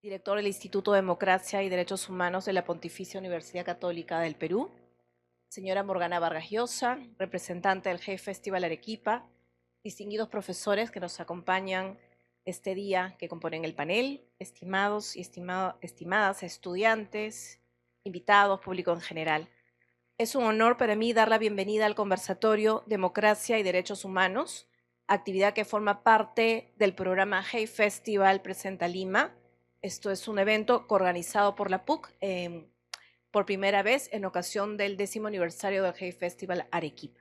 director del Instituto de Democracia y Derechos Humanos de la Pontificia Universidad Católica del Perú, señora Morgana Vargas Llosa, representante del Hey Festival Arequipa, distinguidos profesores que nos acompañan este día que componen el panel, estimados y estimadas estudiantes, invitados, público en general. Es un honor para mí dar la bienvenida al conversatorio Democracia y Derechos Humanos, actividad que forma parte del programa Hey Festival Presenta Lima. Esto es un evento coorganizado por la PUC por primera vez en ocasión del 10º aniversario del Hey Festival Arequipa.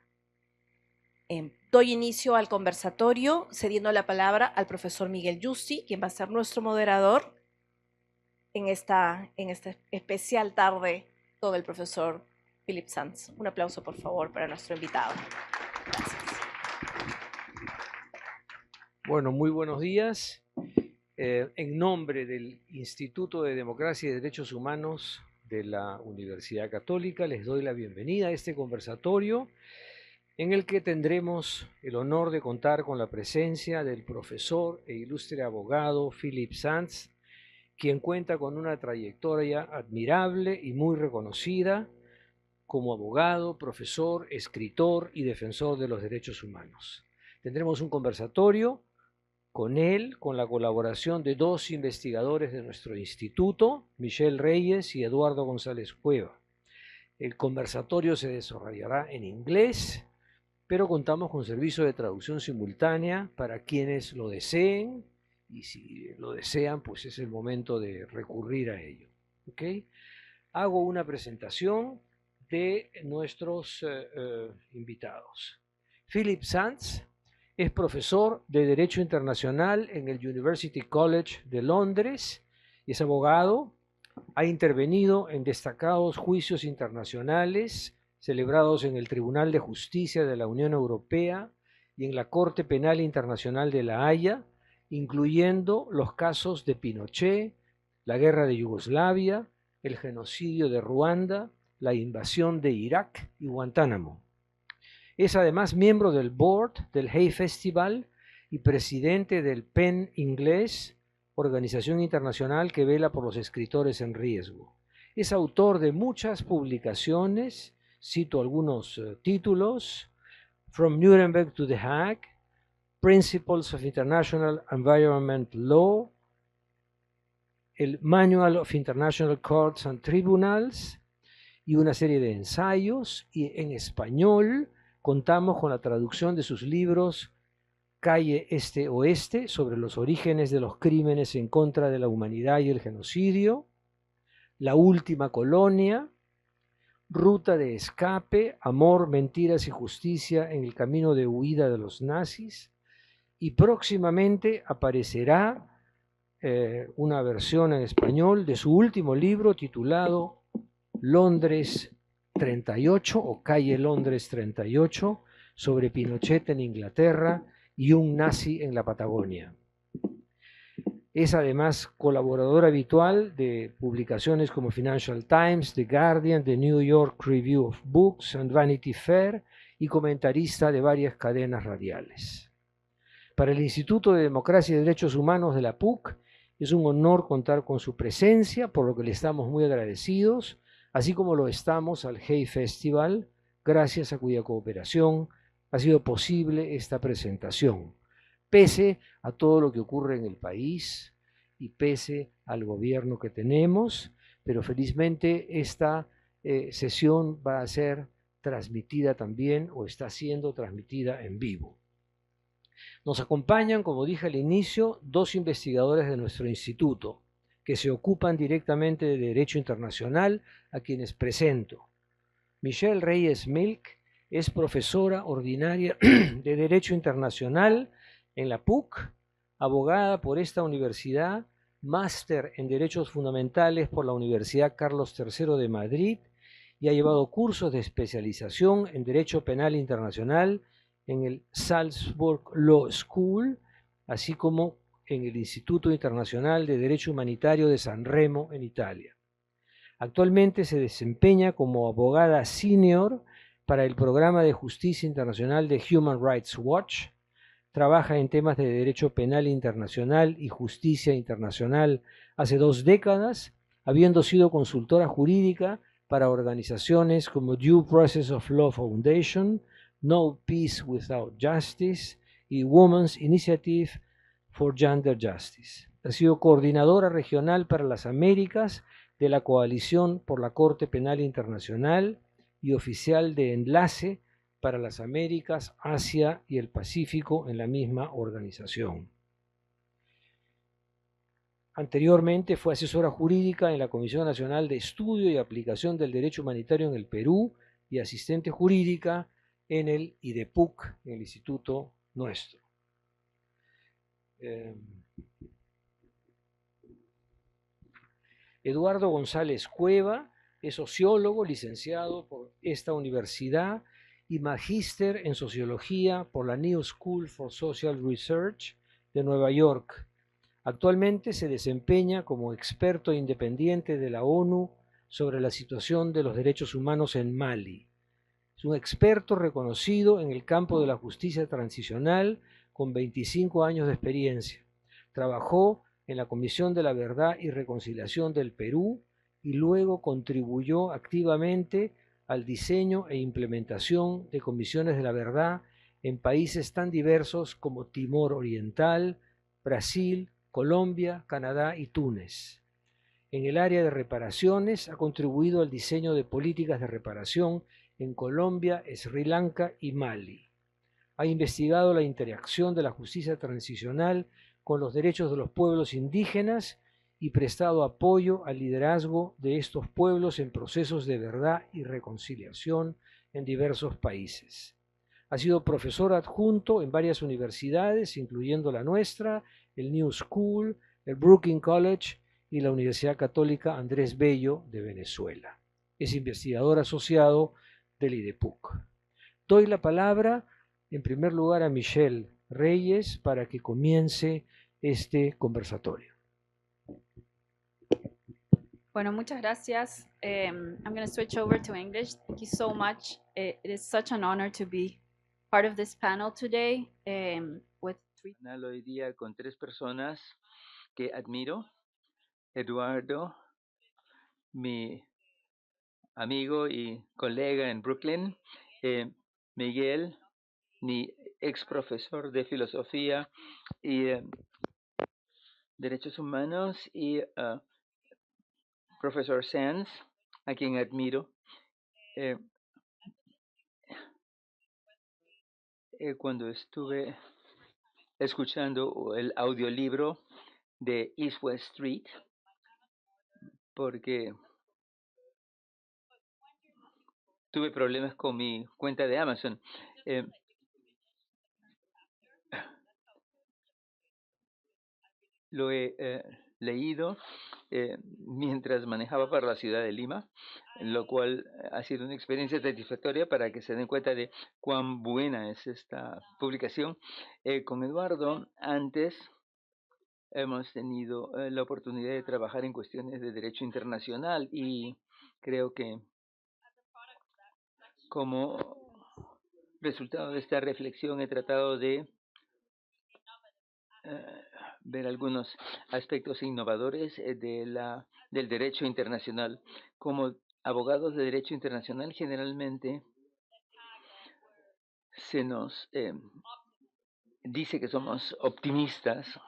Doy inicio al conversatorio cediendo la palabra al profesor Miguel Yusti, quien va a ser nuestro moderador en esta especial tarde con el profesor Philip Sanz. Un aplauso, por favor, para nuestro invitado. Gracias. Bueno, muy buenos días. En nombre del Instituto de Democracia y Derechos Humanos de la Universidad Católica, les doy la bienvenida a este conversatorio en el que tendremos el honor de contar con la presencia del profesor e ilustre abogado Philip Sanz, quien cuenta con una trayectoria admirable y muy reconocida como abogado, profesor, escritor y defensor de los derechos humanos. Tendremos un conversatorio con él, con la colaboración de dos investigadores de nuestro instituto, Michelle Reyes y Eduardo González Cueva. El conversatorio se desarrollará en inglés, pero contamos con servicio de traducción simultánea para quienes lo deseen, y si lo desean, pues es el momento de recurrir a ello. ¿Okay? Hago una presentación de nuestros invitados. Philip Sanz es profesor de Derecho Internacional en el University College de Londres y es abogado. Ha intervenido en destacados juicios internacionales celebrados en el Tribunal de Justicia de la Unión Europea y en la Corte Penal Internacional de La Haya, incluyendo los casos de Pinochet, la guerra de Yugoslavia, el genocidio de Ruanda, la invasión de Irak y Guantánamo. Es además miembro del board del Hey Festival y presidente del PEN Inglés, organización internacional que vela por los escritores en riesgo. Es autor de muchas publicaciones, cito algunos títulos: From Nuremberg to The Hague, Principles of International Environment Law, el Manual of International Courts and Tribunals y una serie de ensayos, y en español contamos con la traducción de sus libros Calle Este-Oeste, sobre los orígenes de los crímenes en contra de la humanidad y el genocidio, La Última Colonia, Ruta de Escape, Amor, Mentiras y Justicia en el camino de huida de los nazis, y próximamente aparecerá una versión en español de su último libro titulado Londres 38 o Calle Londres 38, sobre Pinochet en Inglaterra y un nazi en la Patagonia. Es además colaborador habitual de publicaciones como Financial Times, The Guardian, The New York Review of Books and Vanity Fair y comentarista de varias cadenas radiales. Para el Instituto de Democracia y Derechos Humanos de la PUC es un honor contar con su presencia, por lo que le estamos muy agradecidos, así como lo estamos al Hey Festival, gracias a cuya cooperación ha sido posible esta presentación, pese a todo lo que ocurre en el país y pese al gobierno que tenemos, pero felizmente esta sesión va a ser transmitida también, o está siendo transmitida en vivo. Nos acompañan, como dije al inicio, dos investigadores de nuestro instituto que se ocupan directamente de Derecho Internacional, a quienes presento. Michelle Reyes Milk es profesora ordinaria de Derecho Internacional en la PUC, abogada por esta universidad, máster en Derechos Fundamentales por la Universidad Carlos III de Madrid, y ha llevado cursos de especialización en Derecho Penal Internacional en el Salzburg Law School, así como en el Instituto Internacional de Derecho Humanitario de San Remo, en Italia. Actualmente se desempeña como abogada senior para el Programa de Justicia Internacional de Human Rights Watch, trabaja en temas de derecho penal internacional y justicia internacional hace 2 décadas, habiendo sido consultora jurídica para organizaciones como Due Process of Law Foundation, No Peace Without Justice y Women's Initiative for Gender Justice. Ha sido coordinadora regional para las Américas de la Coalición por la Corte Penal Internacional y oficial de enlace para las Américas, Asia y el Pacífico en la misma organización. Anteriormente fue asesora jurídica en la Comisión Nacional de Estudio y Aplicación del Derecho Humanitario en el Perú y asistente jurídica en el IDEPUC, en el Instituto Nuestro. Eduardo González Cueva es sociólogo, licenciado por esta universidad y magíster en sociología por la New School for Social Research de Nueva York. Actualmente se desempeña como experto independiente de la ONU sobre la situación de los derechos humanos en Mali. Es un experto reconocido en el campo de la justicia transicional con 25 años de experiencia. Trabajó en la Comisión de la Verdad y Reconciliación del Perú y luego contribuyó activamente al diseño e implementación de comisiones de la verdad en países tan diversos como Timor Oriental, Brasil, Colombia, Canadá y Túnez. En el área de reparaciones ha contribuido al diseño de políticas de reparación en Colombia, Sri Lanka y Mali. Ha investigado la interacción de la justicia transicional con los derechos de los pueblos indígenas y prestado apoyo al liderazgo de estos pueblos en procesos de verdad y reconciliación en diversos países. Ha sido profesor adjunto en varias universidades, incluyendo la nuestra, el New School, el Brooklyn College y la Universidad Católica Andrés Bello de Venezuela. Es investigador asociado del IDEPUC. Doy la palabra en primer lugar a Michelle Reyes para que comience este conversatorio. Bueno, muchas gracias. I'm going to switch over to English. Thank you so much. It is such an honor to be part of this panel today with three. Hoy día con 3 personas que admiro. Eduardo, mi amigo y colega en Brooklyn. Miguel, mi ex profesor de filosofía y derechos humanos. Y profesor Sands, a quien admiro. Cuando estuve escuchando el audiolibro de East West Street, porque tuve problemas con mi cuenta de Amazon. Lo he leído mientras manejaba para la ciudad de Lima, lo cual ha sido una experiencia satisfactoria para que se den cuenta de cuán buena es esta publicación. Con Eduardo, antes hemos tenido la oportunidad de trabajar en cuestiones de derecho internacional y creo que como resultado de esta reflexión he tratado de ver algunos aspectos innovadores del derecho internacional. Como abogados de derecho internacional, generalmente se nos dice que somos optimistas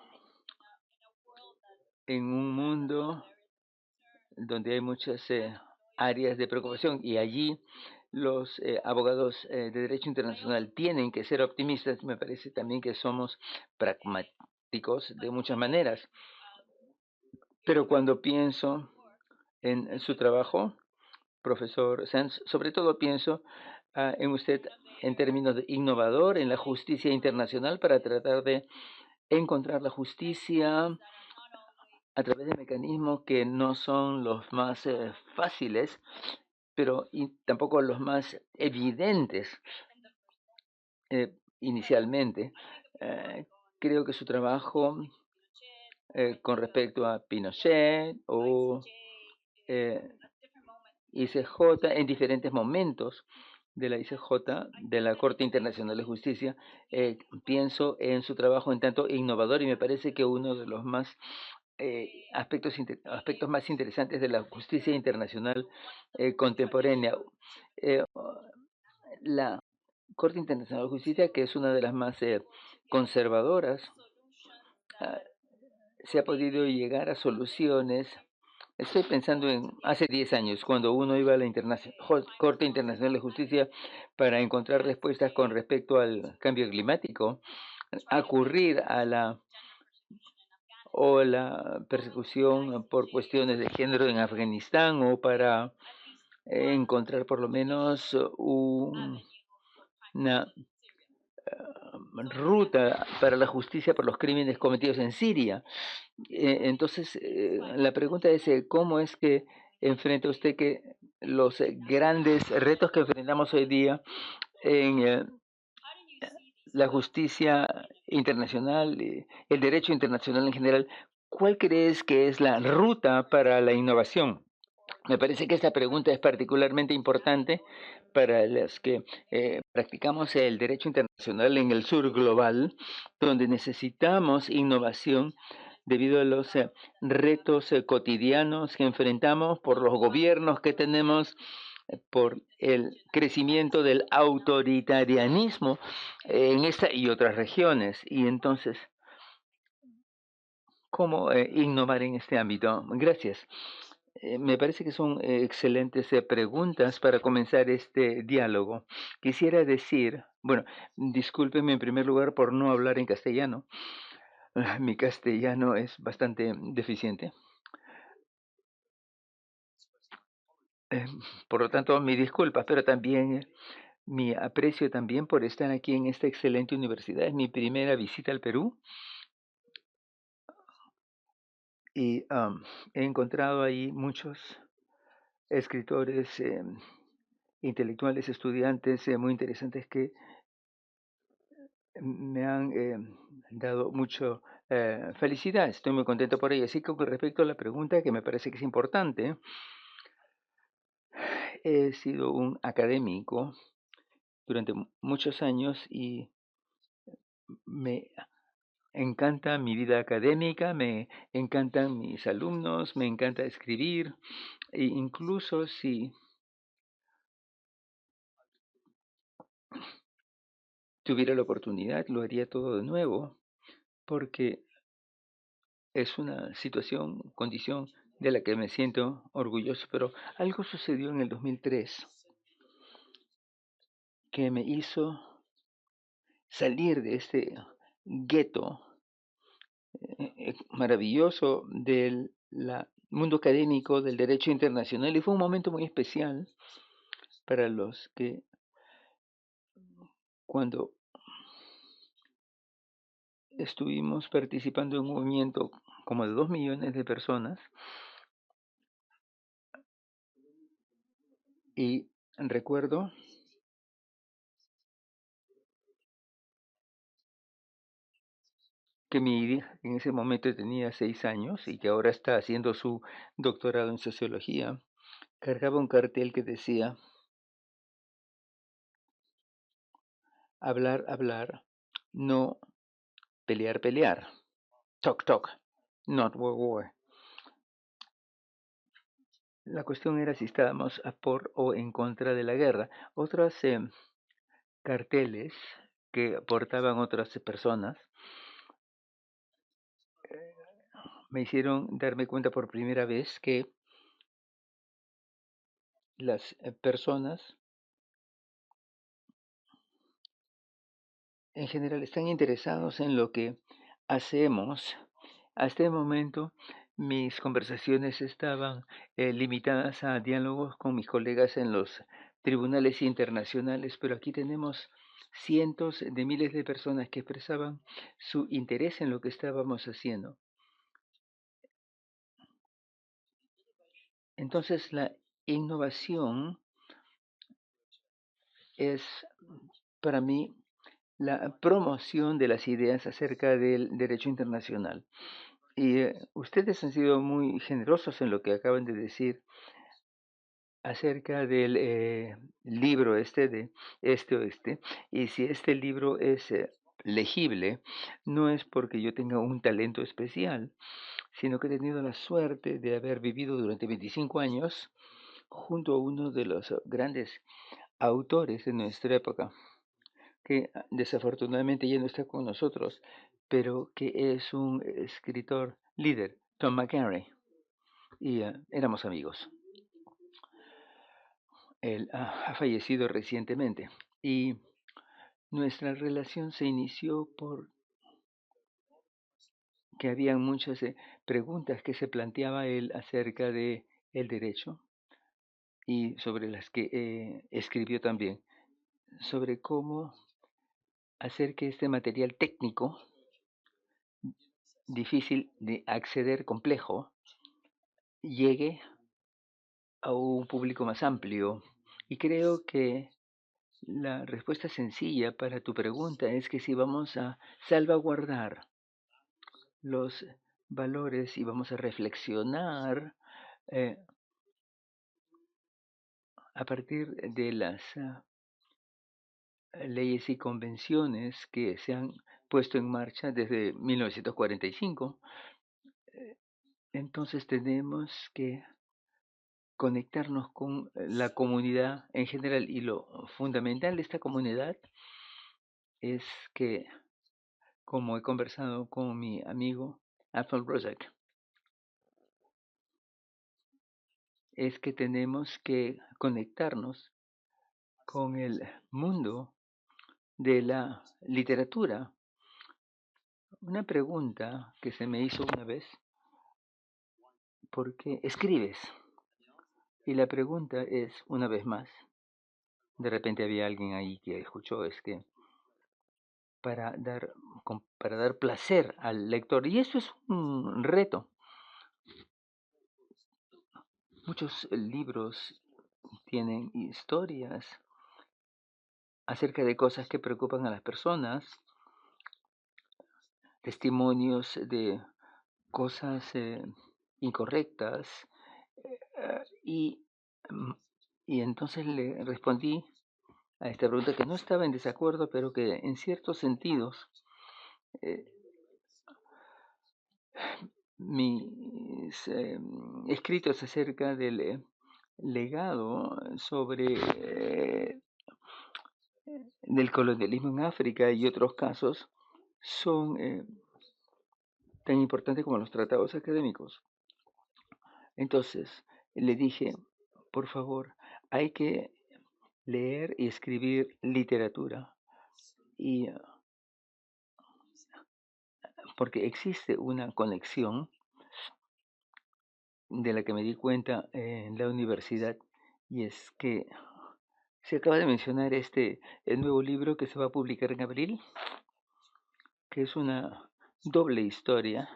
en un mundo donde hay muchas áreas de preocupación y allí los abogados de derecho internacional tienen que ser optimistas. Me parece también que somos pragmáticos de muchas maneras. Pero cuando pienso en su trabajo, profesor Sands, sobre todo pienso en usted en términos de innovador en la justicia internacional para tratar de encontrar la justicia a través de mecanismos que no son los más fáciles, pero tampoco los más evidentes inicialmente. Creo que su trabajo con respecto a Pinochet o ICJ en diferentes momentos de la ICJ, de la Corte Internacional de Justicia. Pienso en su trabajo en tanto innovador y me parece que uno de los más aspectos más interesantes de la justicia internacional contemporánea. Eh, la Corte Internacional de Justicia, que es una de las más conservadoras, se ha podido llegar a soluciones. Estoy pensando en hace 10 años, cuando uno iba a la Corte Internacional de Justicia para encontrar respuestas con respecto al cambio climático, acudir a la persecución por cuestiones de género en Afganistán, o para encontrar por lo menos una ruta para la justicia por los crímenes cometidos en Siria. Entonces, la pregunta es, ¿cómo es que enfrenta usted que los grandes retos que enfrentamos hoy día en la justicia internacional, el derecho internacional en general, cuál crees que es la ruta para la innovación? Me parece que esta pregunta es particularmente importante para los que practicamos el derecho internacional en el sur global, donde necesitamos innovación debido a los retos cotidianos que enfrentamos por los gobiernos que tenemos, por el crecimiento del autoritarianismo en esta y otras regiones. Y entonces, ¿cómo innovar en este ámbito? Gracias. Me parece que son excelentes preguntas para comenzar este diálogo. Quisiera decir, bueno, discúlpeme en primer lugar por no hablar en castellano. Mi castellano es bastante deficiente. Por lo tanto, mi disculpas, pero también mi aprecio también por estar aquí en esta excelente universidad. Es mi primera visita al Perú y he encontrado ahí muchos escritores, intelectuales, estudiantes muy interesantes que me han dado mucho felicidad. Estoy muy contento por ello. Así que con respecto a la pregunta, que me parece que es importante, he sido un académico durante muchos años y me encanta mi vida académica, me encantan mis alumnos, me encanta escribir, e incluso si tuviera la oportunidad, lo haría todo de nuevo, porque es una situación, condición de la que me siento orgulloso. Pero algo sucedió en el 2003 que me hizo salir de este gueto maravilloso del mundo académico del derecho internacional, y fue un momento muy especial para los que, cuando estuvimos participando en un movimiento como de 2 millones de personas, y recuerdo que mi hija en ese momento tenía 6 años y que ahora está haciendo su doctorado en sociología, cargaba un cartel que decía: hablar, hablar, no pelear, pelear. Talk, talk, not war, war. La cuestión era si estábamos a por o en contra de la guerra. Otros carteles que portaban otras personas me hicieron darme cuenta por primera vez que las personas en general están interesados en lo que hacemos. Hasta el momento mis conversaciones estaban limitadas a diálogos con mis colegas en los tribunales internacionales, pero aquí tenemos cientos de miles de personas que expresaban su interés en lo que estábamos haciendo. Entonces, la innovación es para mí la promoción de las ideas acerca del derecho internacional. Y ustedes han sido muy generosos en lo que acaban de decir acerca del libro de Este-Oeste, y si este libro es legible, no es porque yo tenga un talento especial, sino que he tenido la suerte de haber vivido durante 25 años junto a uno de los grandes autores de nuestra época, que desafortunadamente ya no está con nosotros, pero que es un escritor líder, Tom McGarry, y éramos amigos. Él ha fallecido recientemente y nuestra relación se inició por que habían muchas preguntas que se planteaba él acerca de el derecho y sobre las que escribió también, sobre cómo hacer que este material técnico difícil de acceder, complejo, llegue a un público más amplio. Y creo que la respuesta sencilla para tu pregunta es que si vamos a salvaguardar los valores y vamos a reflexionar eh, a partir de las leyes y convenciones que se han puesto en marcha desde 1945, entonces tenemos que conectarnos con la comunidad en general, y lo fundamental de esta comunidad es que, como he conversado con mi amigo Afal Rozak, es que tenemos que conectarnos con el mundo de la literatura. Una pregunta que se me hizo una vez: ¿por qué escribes? Y la pregunta es, una vez más, de repente había alguien ahí que escuchó, es que para dar placer al lector. Y eso es un reto. Muchos libros tienen historias acerca de cosas que preocupan a las personas, testimonios de cosas incorrectas, y, mm, y entonces le respondí a esta pregunta que no estaba en desacuerdo, pero que en ciertos sentidos eh, mis escritos acerca del legado sobre del colonialismo en África y otros casos son tan importantes como los tratados académicos. Entonces le dije, por favor, hay que leer y escribir literatura, y porque existe una conexión de la que me di cuenta en la universidad, y es que se acaba de mencionar el nuevo libro que se va a publicar en abril, que es una doble historia,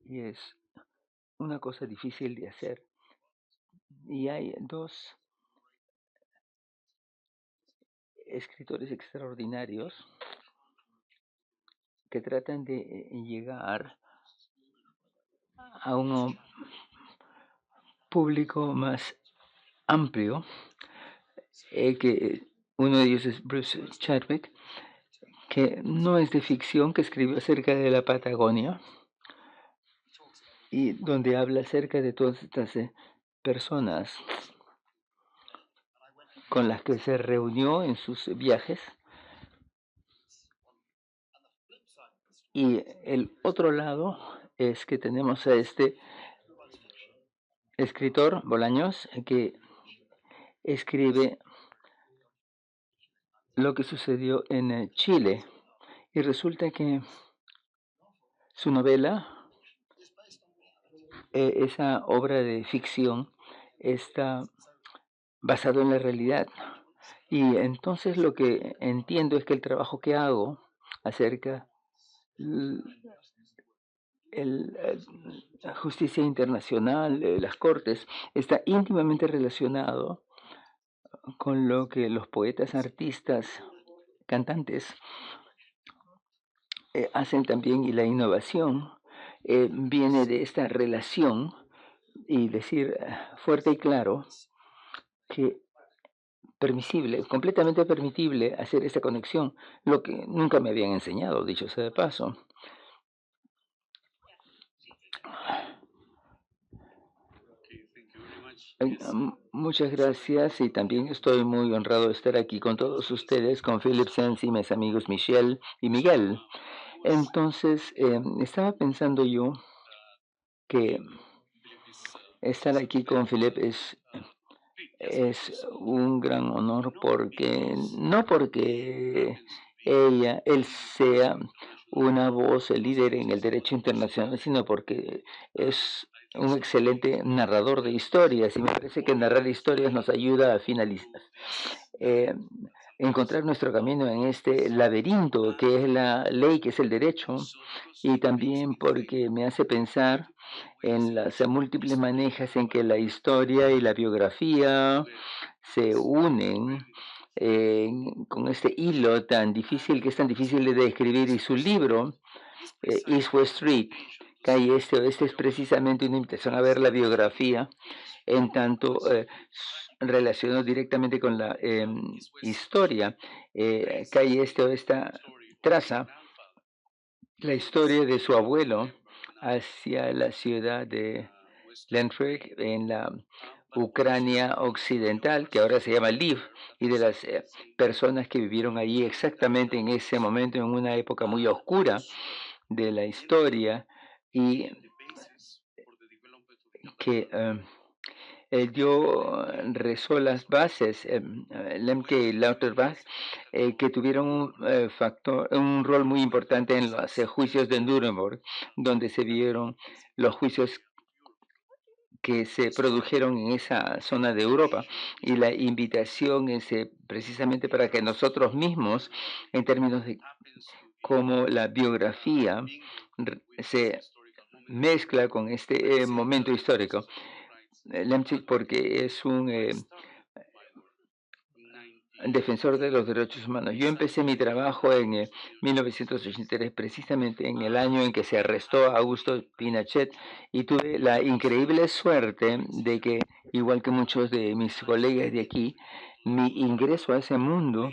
y es una cosa difícil de hacer. Y hay dos escritores extraordinarios que tratan de llegar a un público más amplio, que uno de ellos es Bruce Chadwick, que no es de ficción, que escribió acerca de la Patagonia, y donde habla acerca de todas estas personas con las que se reunió en sus viajes. Y el otro lado es que tenemos a este escritor, Bolaños, que escribe lo que sucedió en Chile. Y resulta que su novela, esa obra de ficción, está basado en la realidad. Y entonces lo que entiendo es que el trabajo que hago acerca la justicia internacional, las cortes, está íntimamente relacionado con lo que los poetas, artistas, cantantes hacen también, y la innovación viene de esta relación, y decir fuerte y claro que completamente permitible hacer esta conexión, lo que nunca me habían enseñado, dicho sea de paso. Muchas gracias, y también estoy muy honrado de estar aquí con todos ustedes, con Philip Sanz y mis amigos Michelle y Miguel. Entonces, estaba pensando yo que estar aquí con Philip es un gran honor, porque no porque él sea una voz, el líder en el derecho internacional, sino porque es un excelente narrador de historias, y me parece que narrar historias nos ayuda a finalizar, eh, encontrar nuestro camino en este laberinto que es la ley, que es el derecho, y también porque me hace pensar en las múltiples maneras en que la historia y la biografía se unen, con este hilo tan difícil, que es tan difícil de describir. Y su libro, East West Street, calle este oeste, es precisamente una invitación a ver la biografía, en tanto relacionado directamente con la historia. Calle este oeste traza la historia de su abuelo hacia la ciudad de Lentford, en la Ucrania occidental, que ahora se llama Lviv, y de las personas que vivieron allí exactamente en ese momento, en una época muy oscura de la historia, y que rezó las bases, Lemke y Lauterbach, que tuvieron un rol muy importante en los juicios de Nuremberg, donde se vieron los juicios que se produjeron en esa zona de Europa, y la invitación es precisamente para que nosotros mismos, en términos de cómo la biografía se mezcla con este momento histórico, Lemke, porque es un defensor de los derechos humanos. Yo empecé mi trabajo en 1983, precisamente en el año en que se arrestó a Augusto Pinochet, y tuve la increíble suerte de que, igual que muchos de mis colegas de aquí, mi ingreso a ese mundo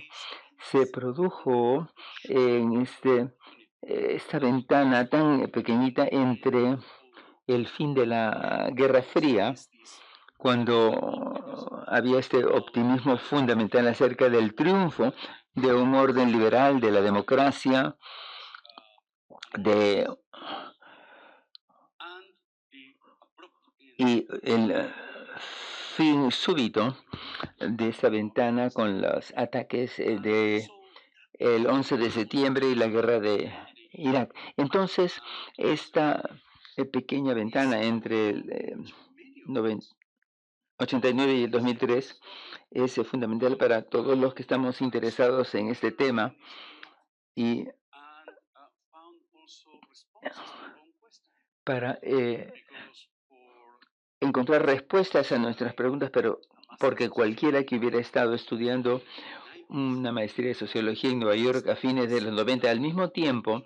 se produjo en esta ventana tan pequeñita entre el fin de la Guerra Fría, cuando había este optimismo fundamental acerca del triunfo de un orden liberal, de la democracia, de, y el fin súbito de esta ventana con los ataques de el 11 de septiembre y la guerra de Irak. Entonces, esta pequeña ventana entre el 89 y el 2003 es fundamental para todos los que estamos interesados en este tema, y para encontrar respuestas a nuestras preguntas, pero porque cualquiera que hubiera estado estudiando una maestría de sociología en Nueva York a fines de los 90, al mismo tiempo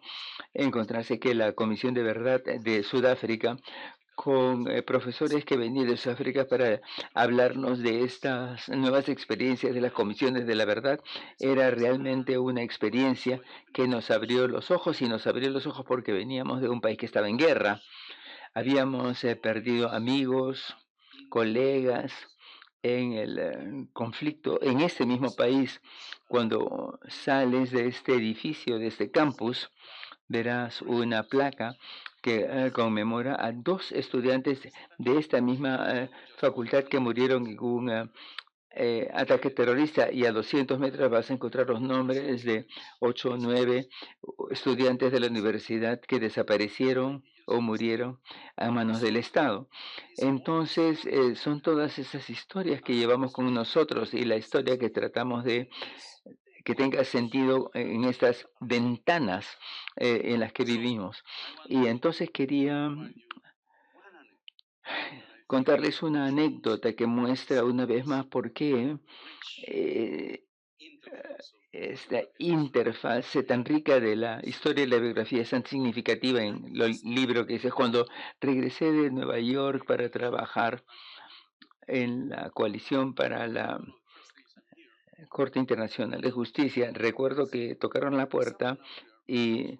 encontrarse que la Comisión de Verdad de Sudáfrica, con profesores que venían de Sudáfrica para hablarnos de estas nuevas experiencias de las comisiones de la verdad, era realmente una experiencia que nos abrió los ojos, y nos abrió los ojos porque veníamos de un país que estaba en guerra. Habíamos perdido amigos, colegas en el conflicto en este mismo país. Cuando sales de este edificio, de este campus, verás una placa que conmemora a dos estudiantes de esta misma facultad que murieron en un ataque terrorista, y a 200 metros vas a encontrar los nombres de 8 o 9 estudiantes de la universidad que desaparecieron o murieron a manos del Estado. Entonces, son todas esas historias que llevamos con nosotros, y la historia que tratamos de que tenga sentido en estas ventanas en las que vivimos. Y entonces quería contarles una anécdota que muestra una vez más por qué esta interfaz tan rica de la historia y la biografía es tan significativa en el libro que dice, cuando regresé de Nueva York para trabajar en la coalición para la Corte Internacional de Justicia, recuerdo que tocaron la puerta y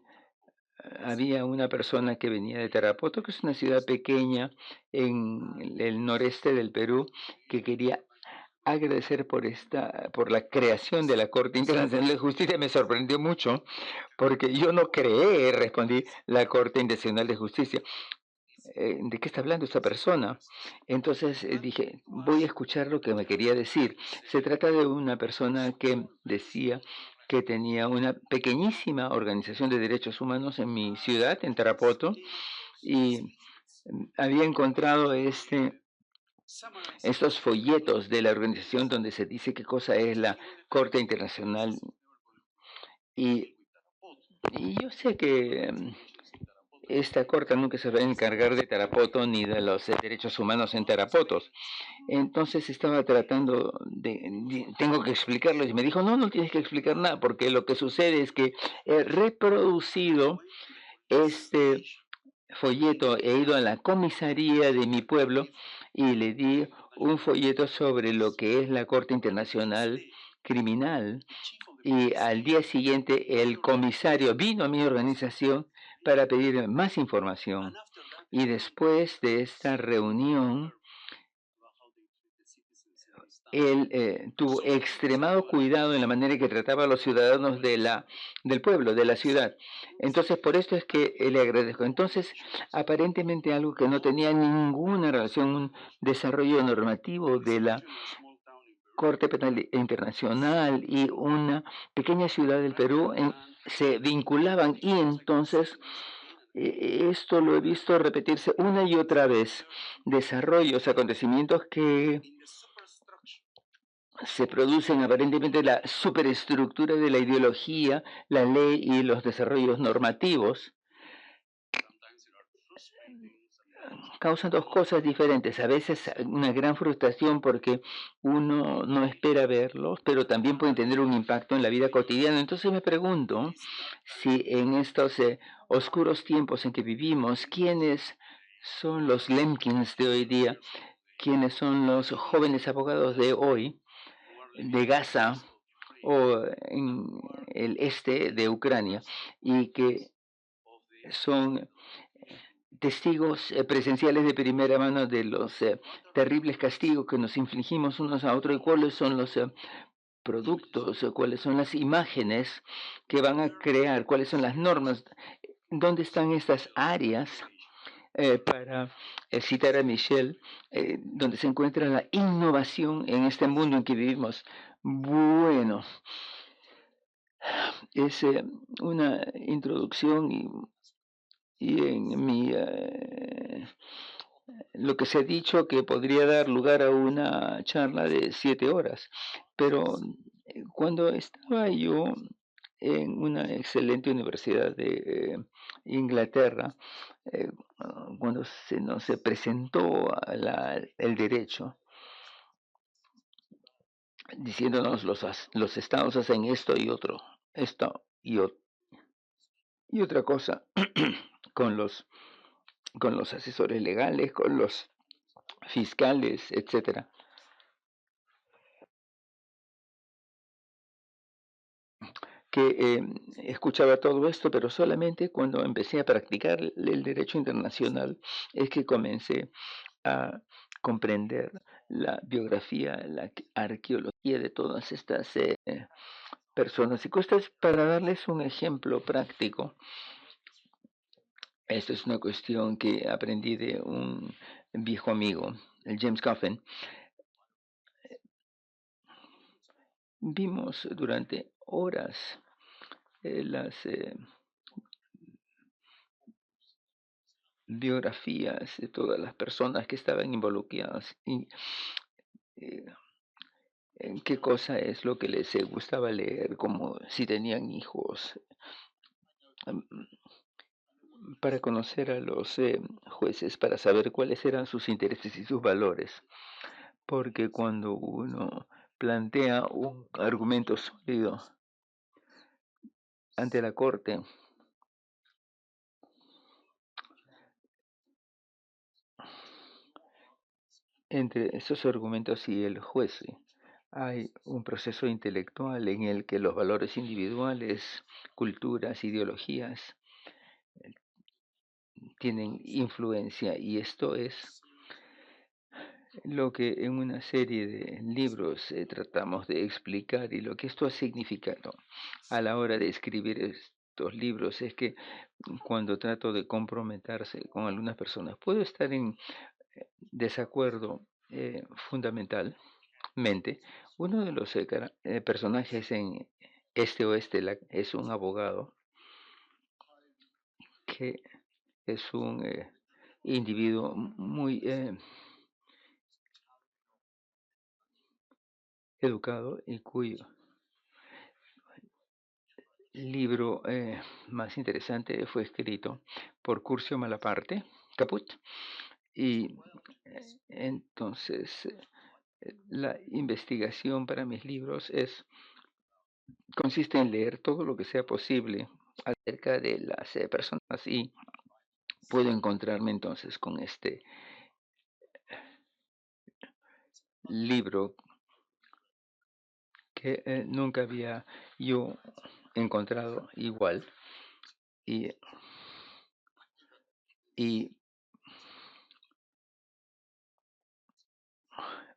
había una persona que venía de Tarapoto, que es una ciudad pequeña en el noreste del Perú, que quería agradecer por la creación de la Corte Internacional de Justicia. Me sorprendió mucho porque yo no creé, respondí, la Corte Internacional de Justicia. ¿De qué está hablando esta persona? Entonces dije, voy a escuchar lo que me quería decir. Se trata de una persona que decía que tenía una pequeñísima organización de derechos humanos en mi ciudad, en Tarapoto, y había encontrado estos folletos de la organización donde se dice qué cosa es la Corte Internacional. Y, y yo sé que esta corte nunca se va a encargar de Tarapoto ni de los derechos humanos en Tarapotos. Entonces estaba tratando tengo que explicarlo, y me dijo, no, no tienes que explicar nada, porque lo que sucede es que he reproducido este folleto, he ido a la comisaría de mi pueblo y le di un folleto sobre lo que es la Corte Internacional Criminal. Y al día siguiente el comisario vino a mi organización para pedir más información. Y después de esta reunión, él tuvo extremado cuidado en la manera en que trataba a los ciudadanos del pueblo, de la ciudad. Entonces, por esto es que le agradezco. Entonces, aparentemente algo que no tenía ninguna relación, un desarrollo normativo de la Corte Penal Internacional y una pequeña ciudad del Perú se vinculaban, y entonces esto lo he visto repetirse una y otra vez. Desarrollos, acontecimientos que se producen aparentemente la superestructura de la ideología, la ley y los desarrollos normativos causan dos cosas diferentes. A veces una gran frustración porque uno no espera verlos, pero también pueden tener un impacto en la vida cotidiana. Entonces me pregunto si en estos oscuros tiempos en que vivimos, ¿quiénes son los Lemkins de hoy día? ¿Quiénes son los jóvenes abogados de hoy, de Gaza o en el este de Ucrania, y que son testigos presenciales de primera mano de los terribles castigos que nos infligimos unos a otros, y cuáles son los productos, cuáles son las imágenes que van a crear, cuáles son las normas, dónde están estas áreas, para citar a Michelle, donde se encuentra la innovación en este mundo en que vivimos. Bueno, es una introducción, y en lo que se ha dicho que podría dar lugar a una charla de 7 horas, pero cuando estaba yo en una excelente universidad de Inglaterra, eh, cuando nos se presentó el derecho, diciéndonos los estados hacen esto y esto y otra cosa, con los asesores legales, con los fiscales, etcétera, que escuchaba todo esto, pero solamente cuando empecé a practicar el derecho internacional es que comencé a comprender la biografía, la arqueología de todas estas personas y cosas. Para darles un ejemplo práctico, esto es una cuestión que aprendí de un viejo amigo, el James Coffin. Vimos durante horas las biografías de todas las personas que estaban involucradas y eh, en qué cosa es lo que les gustaba leer, como si tenían hijos, para conocer a los jueces, para saber cuáles eran sus intereses y sus valores. Porque cuando uno plantea un argumento sólido, ante la corte, entre esos argumentos y el juez, hay un proceso intelectual en el que los valores individuales, culturas, ideologías tienen influencia, y esto es lo que en una serie de libros tratamos de explicar, y lo que esto ha significado a la hora de escribir estos libros es que cuando trato de comprometerse con algunas personas, puedo estar en desacuerdo fundamentalmente. Uno de los personajes en Este Oeste es un abogado que es un individuo muy educado, y cuyo libro más interesante fue escrito por Curcio Malaparte, Caput. Y entonces la investigación para mis libros consiste en leer todo lo que sea posible acerca de las personas, y puedo encontrarme entonces con este libro que nunca había yo encontrado igual, y, y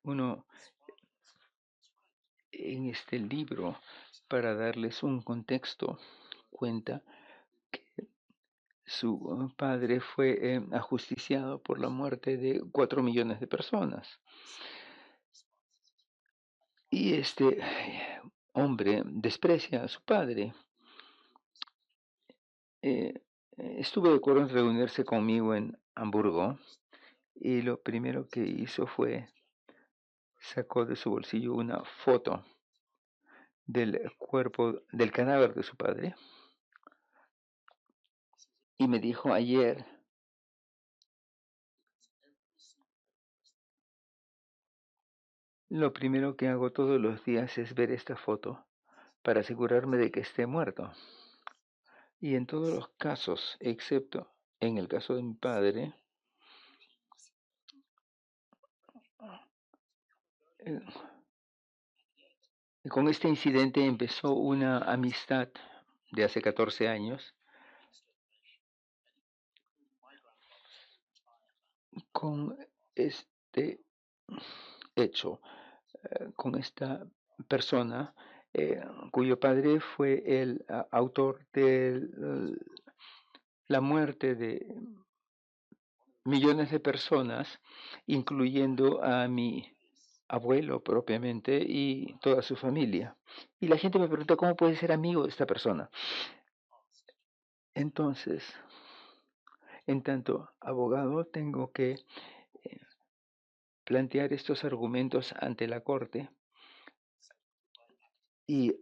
uno en este libro, para darles un contexto, cuenta que su padre fue ajusticiado por la muerte de 4 millones de personas. Y este hombre desprecia a su padre. Estuvo de acuerdo en reunirse conmigo en Hamburgo, y lo primero que hizo fue sacó de su bolsillo una foto del cuerpo, del cadáver de su padre, y me dijo: ayer lo primero que hago todos los días es ver esta foto para asegurarme de que esté muerto. Y en todos los casos, excepto en el caso de mi padre, eh, con este incidente empezó una amistad de hace 14 años con este hecho, con esta persona cuyo padre fue el autor de la muerte de millones de personas, incluyendo a mi abuelo propiamente y toda su familia. Y la gente me pregunta: ¿cómo puede ser amigo de esta persona? Entonces, en tanto abogado, tengo que plantear estos argumentos ante la corte, y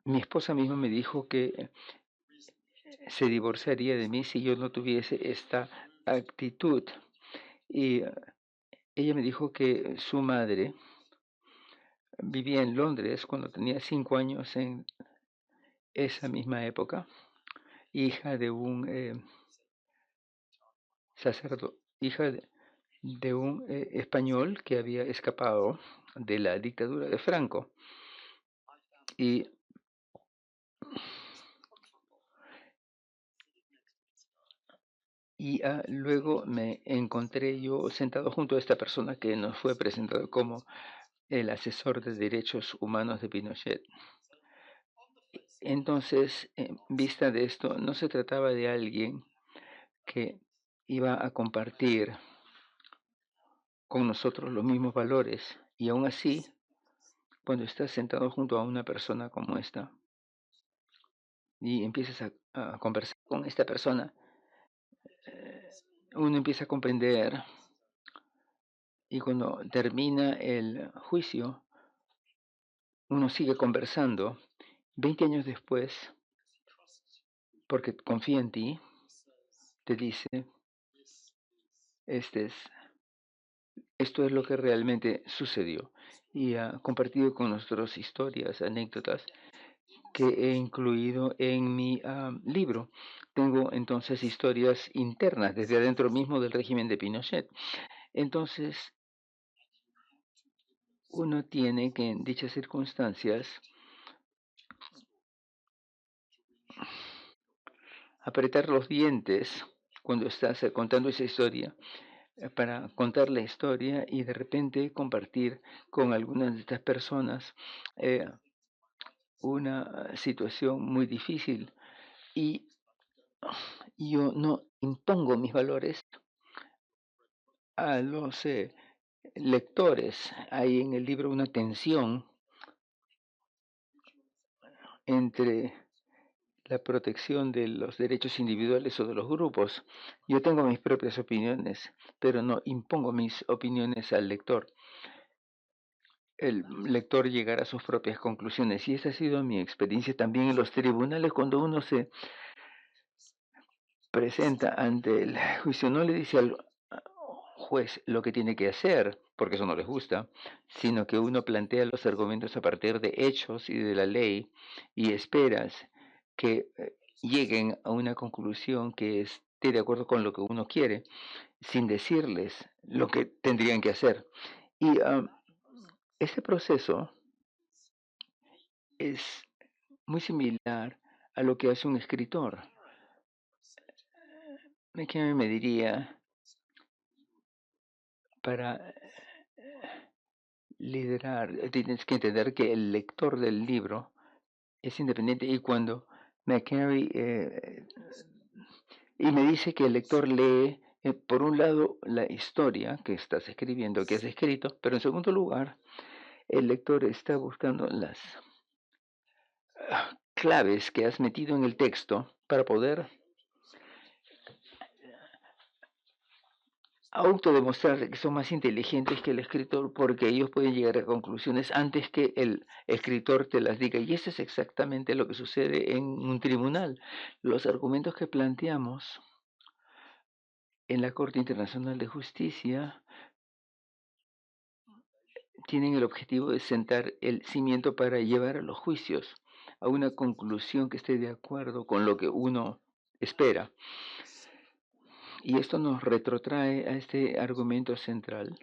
mi esposa misma me dijo que se divorciaría de mí si yo no tuviese esta actitud. Y ella me dijo que su madre vivía en Londres cuando tenía 5 años, en esa misma época, hija de un sacerdote, hija de un español que había escapado de la dictadura de Franco. Y luego me encontré yo sentado junto a esta persona que nos fue presentado como el asesor de derechos humanos de Pinochet. Entonces, en vista de esto, no se trataba de alguien que iba a compartir con nosotros los mismos valores, y aún así, cuando estás sentado junto a una persona como esta y empiezas a conversar con esta persona, uno empieza a comprender, y cuando termina el juicio, uno sigue conversando 20 años después, porque confía en ti, te dice: este es Esto es lo que realmente sucedió y ha compartido con nosotros historias, anécdotas que he incluido en mi libro. Tengo entonces historias internas desde adentro mismo del régimen de Pinochet. Entonces, uno tiene que en dichas circunstancias apretar los dientes cuando estás contando esa historia para contar la historia y de repente compartir con algunas de estas personas eh, una situación muy difícil y yo no impongo mis valores a los lectores. Hay en el libro una tensión entre la protección de los derechos individuales o de los grupos. Yo tengo mis propias opiniones, pero no impongo mis opiniones al lector. El lector llegará a sus propias conclusiones y esa ha sido mi experiencia también en los tribunales cuando uno se presenta ante el juicio, no le dice al juez lo que tiene que hacer, porque eso no les gusta, sino que uno plantea los argumentos a partir de hechos y de la ley y esperas que lleguen a una conclusión que esté de acuerdo con lo que uno quiere, sin decirles lo que tendrían que hacer. Y ese proceso es muy similar a lo que hace un escritor. Me diría, para liderar, tienes que entender que el lector del libro es independiente y cuando McCary y me dice que el lector lee, por un lado, la historia que estás escribiendo, que has escrito, pero en segundo lugar, el lector está buscando las claves que has metido en el texto para poder autodemostrar que son más inteligentes que el escritor porque ellos pueden llegar a conclusiones antes que el escritor te las diga. Y eso es exactamente lo que sucede en un tribunal. Los argumentos que planteamos en la Corte Internacional de Justicia tienen el objetivo de sentar el cimiento para llevar a los juicios a una conclusión que esté de acuerdo con lo que uno espera. Y esto nos retrotrae a este argumento central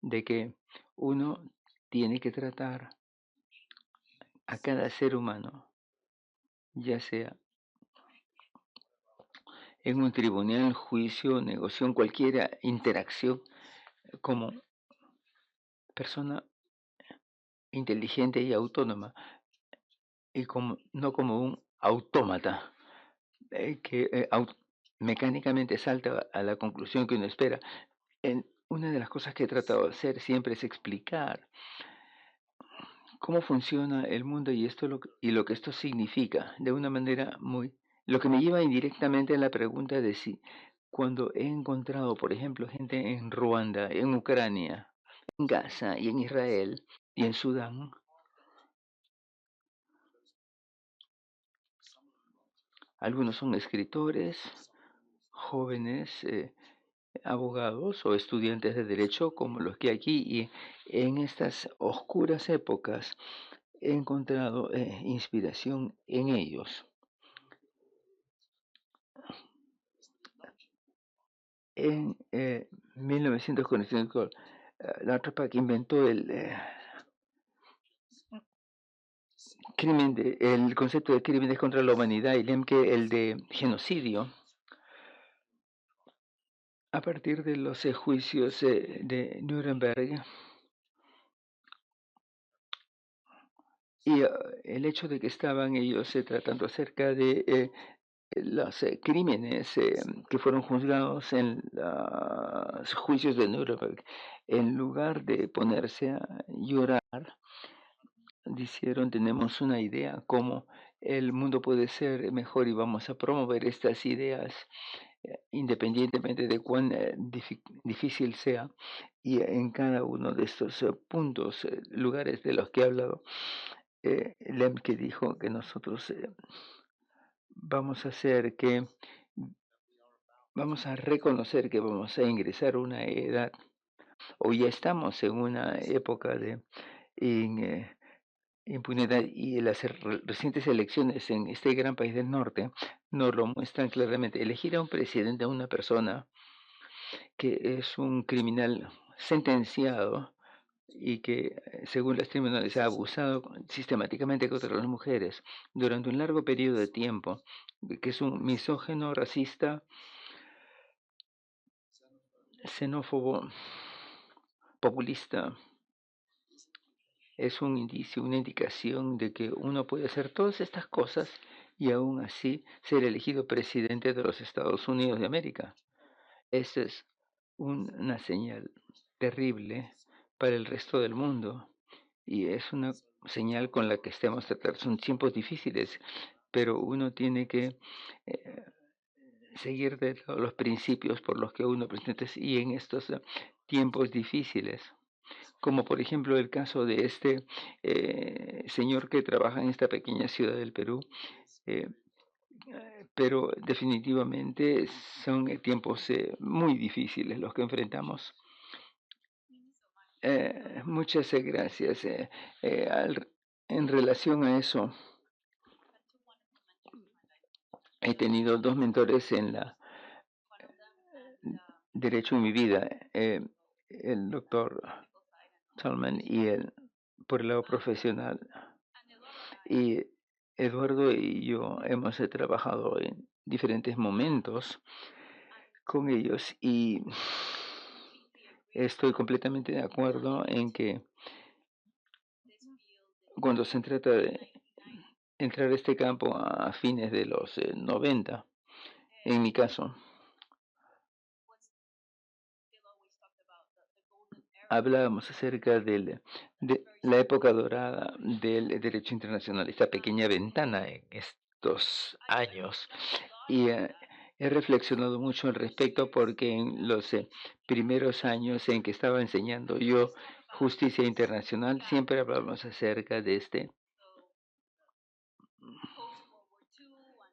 de que uno tiene que tratar a cada ser humano, ya sea en un tribunal, juicio, negociación, cualquier interacción, como persona inteligente y autónoma, y no como un autómata que mecánicamente salta a la conclusión que uno espera. Una de las cosas que he tratado de hacer siempre es explicar cómo funciona el mundo y lo que esto significa de una manera muy, lo que me lleva indirectamente a la pregunta de si cuando he encontrado, por ejemplo, gente en Ruanda, en Ucrania, en Gaza y en Israel y en Sudán, algunos son escritores, jóvenes, abogados o estudiantes de derecho como los que hay aquí, y en estas oscuras épocas he encontrado inspiración en ellos. En 1945, la tropa que inventó el concepto de crímenes contra la humanidad y Lemke el de genocidio, a partir de los juicios de Nuremberg, y el hecho de que estaban ellos tratando acerca de los crímenes que fueron juzgados en los juicios de Nuremberg, en lugar de ponerse a llorar, dijeron, tenemos una idea cómo el mundo puede ser mejor y vamos a promover estas ideas independientemente de cuán difícil sea. Y en cada uno de estos puntos, lugares de los que he hablado, Lemke dijo que nosotros vamos a hacer que, vamos a reconocer que vamos a ingresar a una edad o ya estamos en una época de impunidad, y las recientes elecciones en este gran país del norte nos lo muestran claramente. Elegir a un presidente, a una persona que es un criminal sentenciado y que, según los tribunales, ha abusado sistemáticamente contra las mujeres durante un largo periodo de tiempo, que es un misógino, racista, xenófobo, populista, es un indicio, una indicación de que uno puede hacer todas estas cosas y aún así ser elegido presidente de los Estados Unidos de América. Esa es una señal terrible para el resto del mundo, y es una señal con la que estemos tratando. Son tiempos difíciles, pero uno tiene que eh, seguir de todos los principios por los que uno presenta, y en estos tiempos difíciles, como por ejemplo el caso de este señor que trabaja en esta pequeña ciudad del Perú, eh, pero definitivamente son tiempos muy difíciles los que enfrentamos. Muchas gracias. En relación a eso, he tenido dos mentores en la derecho en mi vida, el doctor Salman y el por el lado profesional. Y Eduardo y yo hemos trabajado en diferentes momentos con ellos, y estoy completamente de acuerdo en que cuando se trata de entrar a este campo a fines de los 90, en mi caso, hablábamos acerca de la época dorada del derecho internacional, esta pequeña ventana en estos años. Y he reflexionado mucho al respecto, porque en los primeros años en que estaba enseñando yo justicia internacional, siempre hablábamos acerca de este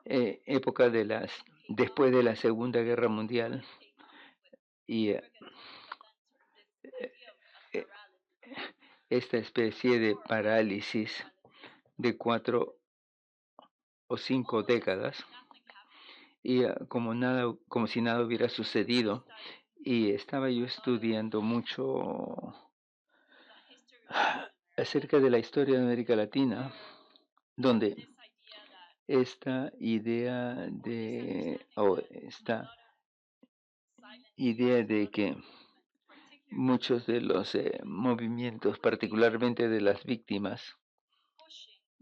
época de después de la Segunda Guerra Mundial, y eh, esta especie de parálisis de 4 o 5 décadas, y como si nada hubiera sucedido. Y estaba yo estudiando mucho acerca de la historia de América Latina, donde esta idea de que muchos de los movimientos, particularmente de las víctimas,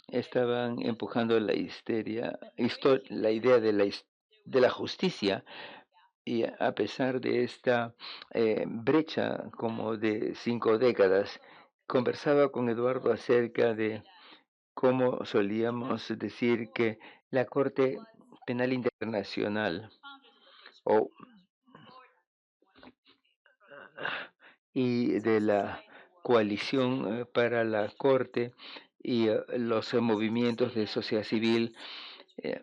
estaban empujando la la idea de la justicia, y a pesar de esta brecha como de 5 décadas, conversaba con Eduardo acerca de cómo solíamos decir que la Corte Penal Internacional o y de la coalición para la Corte, y los movimientos de sociedad civil eh,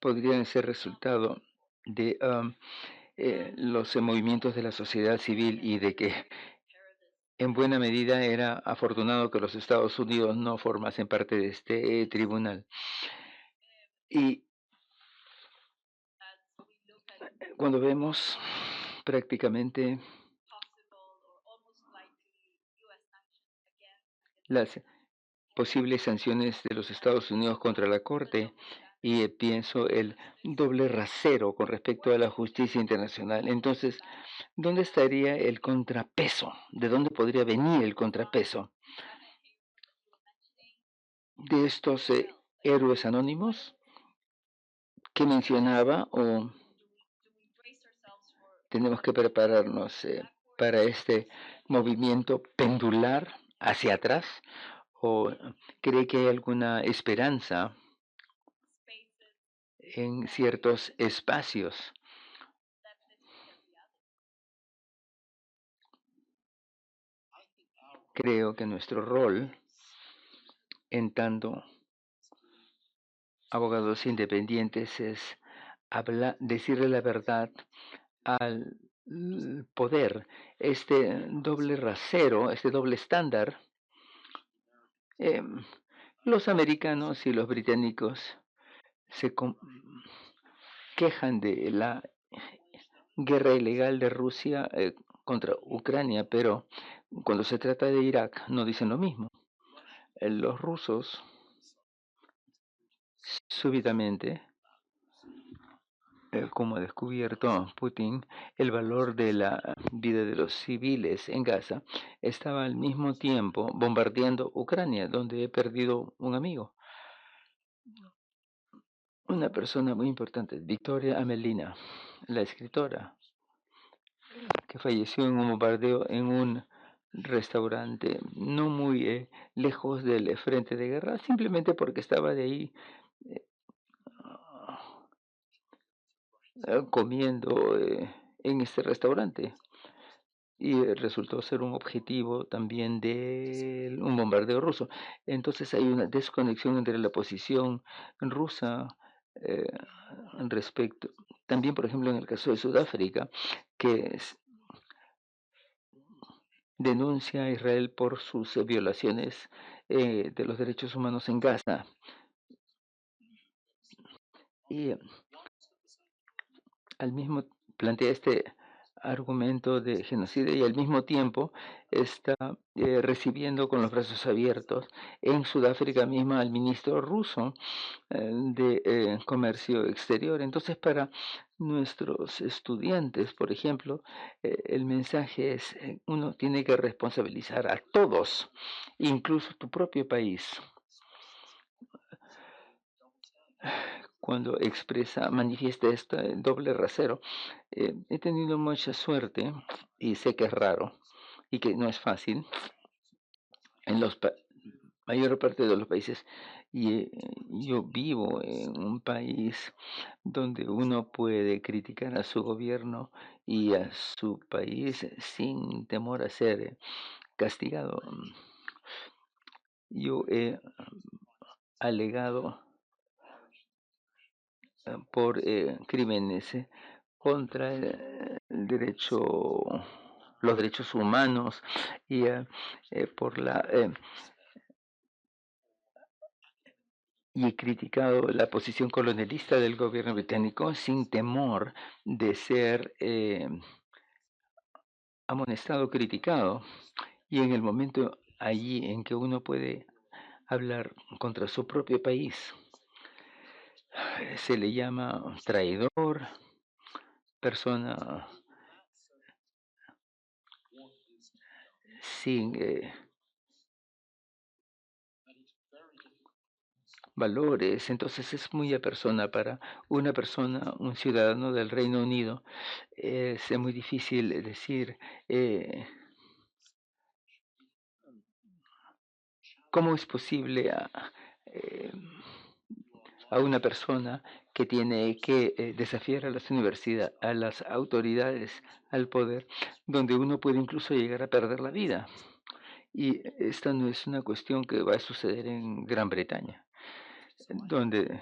podrían ser resultado de los movimientos de la sociedad civil, y de que en buena medida era afortunado que los Estados Unidos no formasen parte de este tribunal. Y cuando vemos prácticamente las posibles sanciones de los Estados Unidos contra la Corte, y pienso el doble rasero con respecto a la justicia internacional, entonces, ¿dónde estaría el contrapeso? ¿De dónde podría venir el contrapeso de estos héroes anónimos que mencionaba? ¿O tenemos que prepararnos para este movimiento pendular hacia atrás? ¿O cree que hay alguna esperanza en ciertos espacios? Creo que nuestro rol, en tanto abogados independientes es decirle la verdad al poder. Este doble rasero, este doble estándar, los americanos y los británicos se quejan de la guerra ilegal de Rusia contra Ucrania, pero cuando se trata de Irak no dicen lo mismo. Los rusos súbitamente, como ha descubierto Putin, el valor de la vida de los civiles en Gaza, estaba al mismo tiempo bombardeando Ucrania, donde he perdido un amigo, una persona muy importante, Victoria Amelina, la escritora, que falleció en un bombardeo en un restaurante no muy lejos del frente de guerra, simplemente porque estaba de ahí comiendo en este restaurante. Y resultó ser un objetivo también de un bombardeo ruso. Entonces hay una desconexión entre la posición rusa eh, respecto, también por ejemplo en el caso de Sudáfrica, que denuncia a Israel por sus violaciones de los derechos humanos en Gaza. Y al mismo plantea este argumento de genocidio y al mismo tiempo está recibiendo con los brazos abiertos en Sudáfrica misma al ministro ruso de comercio exterior. Entonces, para nuestros estudiantes, por ejemplo, el mensaje es, uno tiene que responsabilizar a todos, incluso tu propio país, cuando manifiesta este doble rasero. He tenido mucha suerte y sé que es raro y que no es fácil en los mayor parte de los países. Y yo vivo en un país donde uno puede criticar a su gobierno y a su país sin temor a ser castigado. Yo he alegado por crímenes contra el derecho, los derechos humanos y por y he criticado la posición colonialista del gobierno británico sin temor de ser amonestado, criticado. Y en el momento allí en que uno puede hablar contra su propio país, se le llama traidor, persona sin valores. Entonces es muy apersona para una persona, un ciudadano del Reino Unido. Es muy difícil decir cómo es posible a una persona que tiene que desafiar a las universidades, a las autoridades, al poder, donde uno puede incluso llegar a perder la vida. Y esta no es una cuestión que va a suceder en Gran Bretaña, donde,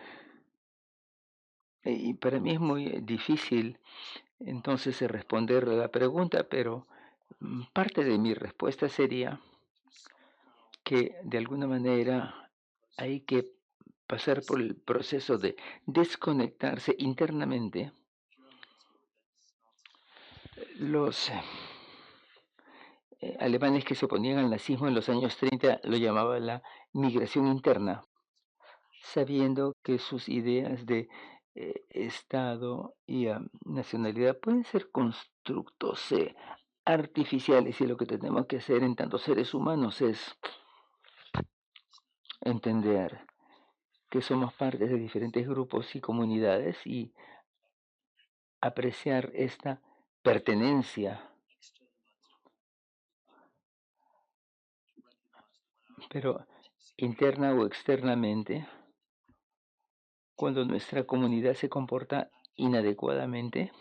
y para mí es muy difícil entonces responder la pregunta, pero parte de mi respuesta sería que de alguna manera hay que pasar por el proceso de desconectarse internamente. Los alemanes que se oponían al nazismo en los años 30 lo llamaban la migración interna, sabiendo que sus ideas de Estado y nacionalidad pueden ser constructos artificiales, y lo que tenemos que hacer en tantos seres humanos es entender que somos parte de diferentes grupos y comunidades y apreciar esta pertenencia, pero interna o externamente, cuando nuestra comunidad se comporta inadecuadamente,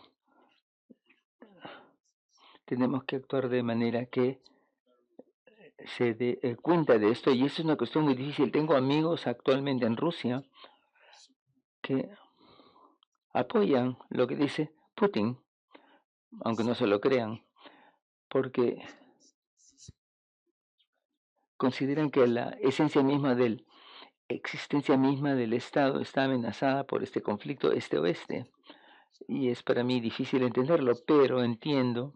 tenemos que actuar de manera que se dé cuenta de esto, y eso es una cuestión muy difícil. Tengo amigos actualmente en Rusia que apoyan lo que dice Putin, aunque no se lo crean, porque consideran que la esencia misma del existencia misma del Estado está amenazada por este conflicto este-oeste. Y es para mí difícil entenderlo, pero entiendo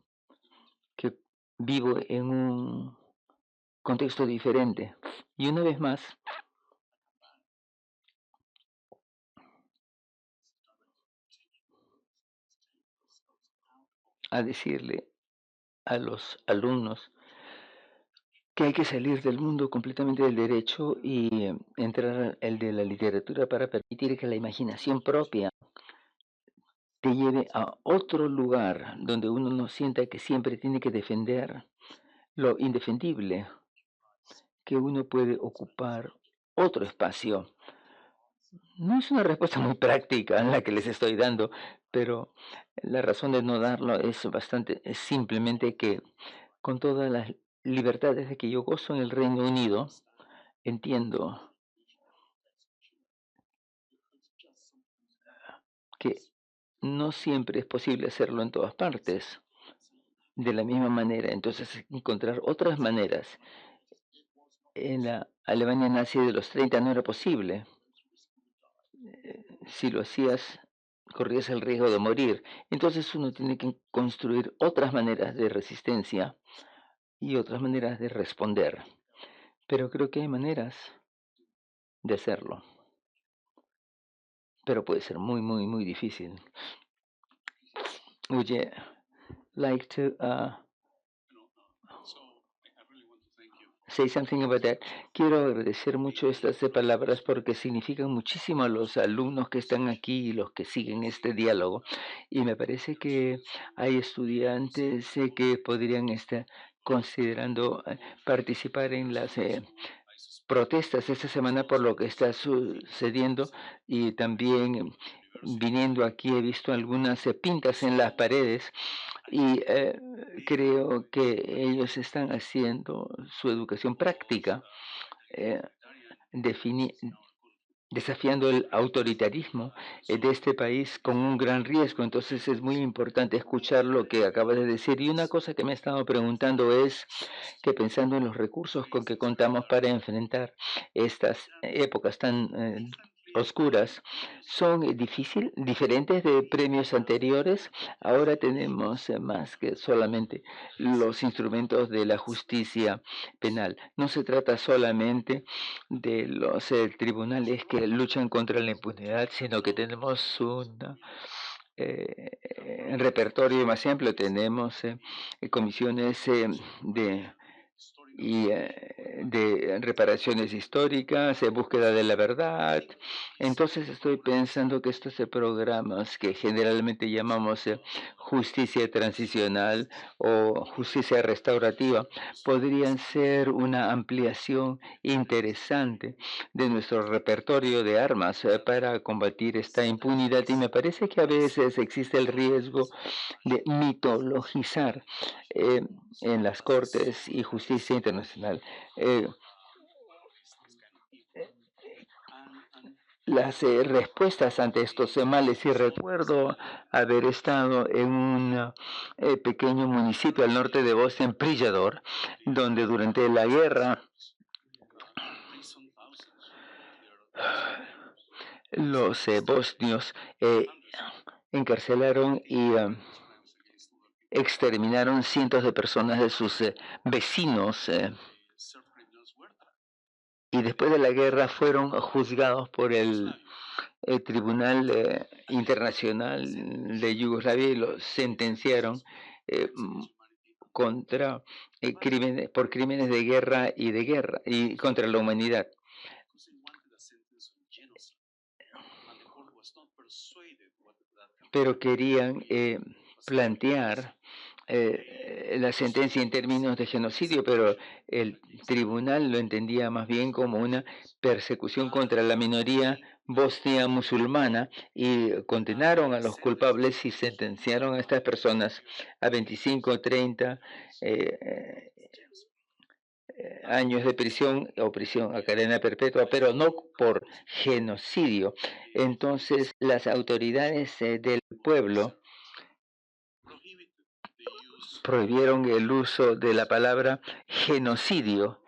que vivo en un contexto diferente. Y una vez más, a decirle a los alumnos que hay que salir del mundo completamente del derecho y entrar al de la literatura para permitir que la imaginación propia te lleve a otro lugar donde uno no sienta que siempre tiene que defender lo indefendible, que uno puede ocupar otro espacio. No es una respuesta muy práctica en la que les estoy dando, pero la razón de no darlo es simplemente que con todas las libertades de que yo gozo en el Reino Unido, entiendo que no siempre es posible hacerlo en todas partes de la misma manera. Entonces, encontrar otras maneras. En la Alemania nazi de los 30 no era posible. Si lo hacías, corrías el riesgo de morir. Entonces uno tiene que construir otras maneras de resistencia y otras maneras de responder. Pero creo que hay maneras de hacerlo. Pero puede ser muy, muy, muy difícil. Would you like to say something about that? Quiero agradecer mucho estas palabras porque significan muchísimo a los alumnos que están aquí y los que siguen este diálogo. Y me parece que hay estudiantes que podrían estar considerando participar en las protestas esta semana por lo que está sucediendo, y también viniendo aquí he visto algunas pintas en las paredes y creo que ellos están haciendo su educación práctica, eh, defini- desafiando el autoritarismo de este país con un gran riesgo. Entonces es muy importante escuchar lo que acaba de decir. Y una cosa que me he estado preguntando es que, pensando en los recursos con que contamos para enfrentar estas épocas tan oscuras, son diferentes de premios anteriores. Ahora tenemos más que solamente los instrumentos de la justicia penal. No se trata solamente de los tribunales que luchan contra la impunidad, sino que tenemos un repertorio más amplio. Tenemos comisiones de reparaciones históricas, búsqueda de la verdad. Entonces estoy pensando que estos programas que generalmente llamamos justicia transicional o justicia restaurativa podrían ser una ampliación interesante de nuestro repertorio de armas para combatir esta impunidad. Y me parece que a veces existe el riesgo de mitologizar en las Cortes y Justicia Internacional las respuestas ante estos males. Y recuerdo haber estado en un pequeño municipio al norte de Bosnia, en Prijedor, donde durante la guerra los bosnios encarcelaron y exterminaron cientos de personas de sus vecinos, y después de la guerra fueron juzgados por el Tribunal Internacional de Yugoslavia y los sentenciaron contra por crímenes de guerra y contra la humanidad. Pero querían plantear la sentencia en términos de genocidio, pero el tribunal lo entendía más bien como una persecución contra la minoría bosnia musulmana, y condenaron a los culpables y sentenciaron a estas personas a 25, 30 años de prisión o prisión a cadena perpetua, pero no por genocidio. Entonces, las autoridades del pueblo prohibieron el uso de la palabra genocidio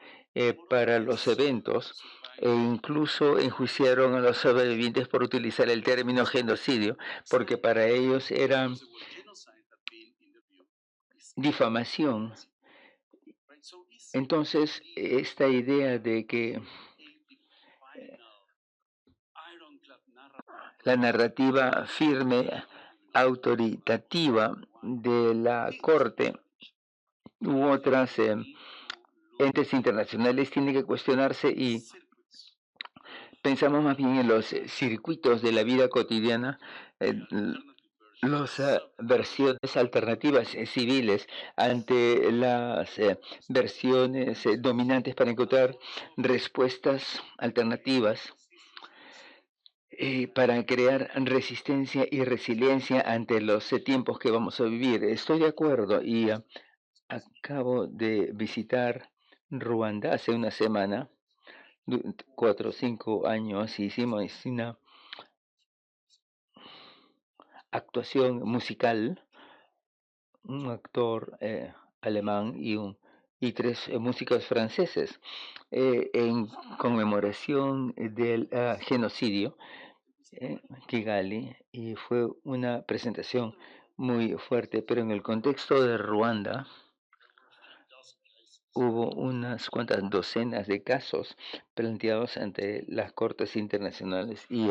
para los eventos e incluso enjuiciaron a los sobrevivientes por utilizar el término genocidio, porque para ellos era difamación. Entonces, esta idea de que la narrativa firme, autoritativa de la Corte u otras entes internacionales tiene que cuestionarse y pensamos más bien en los circuitos de la vida cotidiana, las versiones alternativas civiles ante las versiones dominantes para encontrar respuestas alternativas para crear resistencia y resiliencia ante los tiempos que vamos a vivir. Estoy de acuerdo y acabo de visitar Ruanda hace una semana, 4 o 5 años, hicimos una actuación musical, un actor alemán y 3 músicos franceses en conmemoración del genocidio Kigali, y fue una presentación muy fuerte, pero en el contexto de Ruanda hubo unas cuantas docenas de casos planteados ante las cortes internacionales y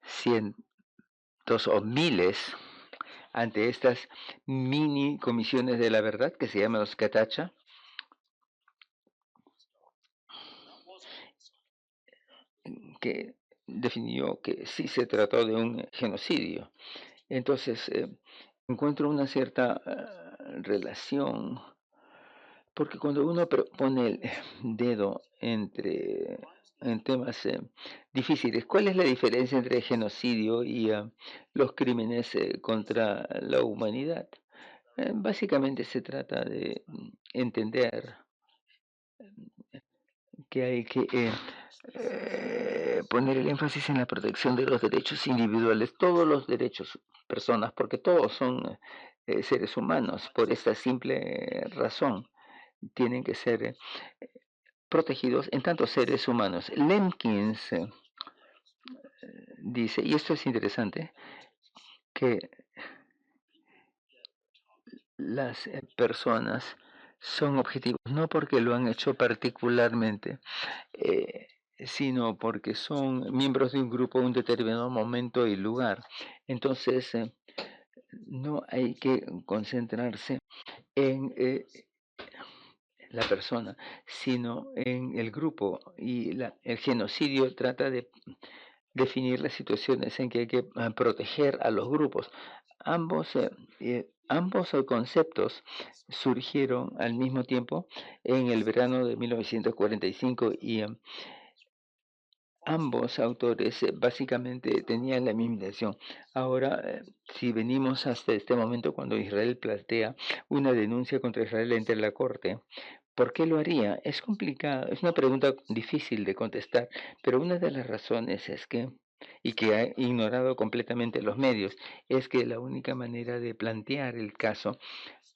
cientos o miles ante estas mini comisiones de la verdad que se llaman los Katacha, que definió que sí se trató de un genocidio. Entonces, encuentro una cierta relación, porque cuando uno pone el dedo en temas difíciles, ¿cuál es la diferencia entre genocidio y los crímenes contra la humanidad? Básicamente se trata de entender que hay que poner el énfasis en la protección de los derechos individuales, todos los derechos, personas, porque todos son seres humanos. Por esta simple razón, tienen que ser protegidos en tanto seres humanos. Lemkins dice, y esto es interesante, que las personas son objetivos no porque lo han hecho particularmente, sino porque son miembros de un grupo en un determinado momento y lugar. Entonces, no hay que concentrarse en la persona, sino en el grupo. Y el genocidio trata de definir las situaciones en que hay que proteger a los grupos. Ambos conceptos surgieron al mismo tiempo en el verano de 1945 y ambos autores básicamente tenían la misma intención. Ahora, si venimos hasta este momento cuando Israel plantea una denuncia contra Israel ante la Corte, ¿por qué lo haría? Es complicado, es una pregunta difícil de contestar, pero una de las razones es que, y que ha ignorado completamente los medios, es que la única manera de plantear el caso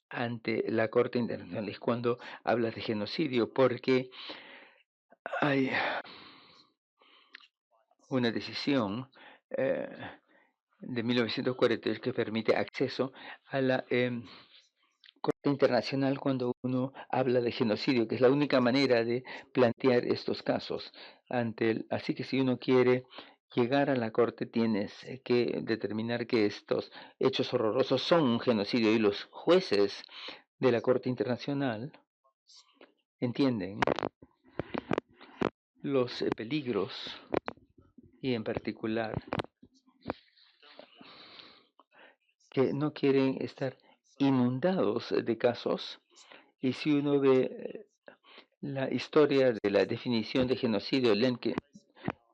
ante la Corte Internacional es cuando hablas de genocidio, porque hay una decisión de 1948 que permite acceso a la Corte Internacional cuando uno habla de genocidio, que es la única manera de plantear estos casos. Así que si uno quiere llegar a la Corte, tienes que determinar que estos hechos horrorosos son un genocidio y los jueces de la Corte Internacional entienden los peligros y en particular que no quieren estar inundados de casos. Y si uno ve la historia de la definición de genocidio, Lemke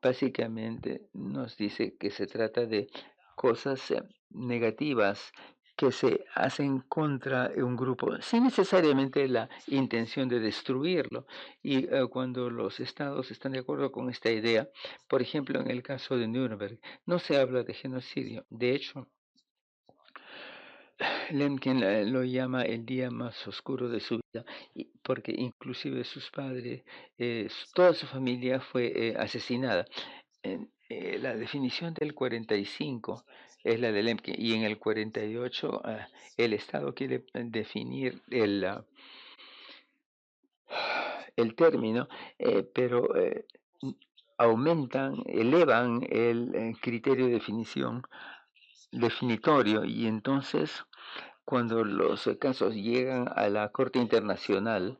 básicamente nos dice que se trata de cosas negativas que se hacen contra un grupo sin necesariamente la intención de destruirlo. Y cuando los estados están de acuerdo con esta idea, por ejemplo, en el caso de Nuremberg, no se habla de genocidio. De hecho, Lemkin lo llama el día más oscuro de su vida, porque inclusive sus padres, toda su familia fue asesinada. La definición del 45 es la de Lemkin, y en el 48 el Estado quiere definir el término, pero elevan el criterio de definición definitorio, y entonces cuando los casos llegan a la Corte Internacional,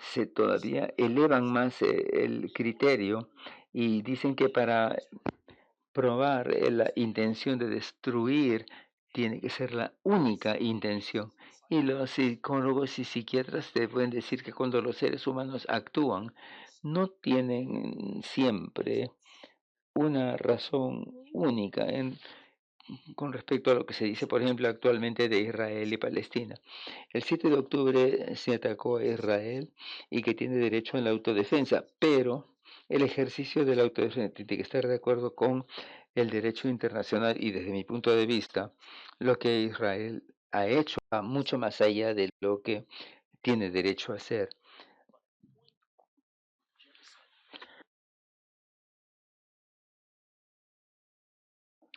se todavía elevan más el criterio y dicen que para probar la intención de destruir tiene que ser la única intención. Y los psicólogos y psiquiatras te pueden decir que cuando los seres humanos actúan, no tienen siempre una razón única con respecto a lo que se dice, por ejemplo, actualmente de Israel y Palestina. El 7 de octubre se atacó a Israel y que tiene derecho a la autodefensa, pero el ejercicio de la autodefensa tiene que estar de acuerdo con el derecho internacional, y desde mi punto de vista, lo que Israel ha hecho va mucho más allá de lo que tiene derecho a hacer.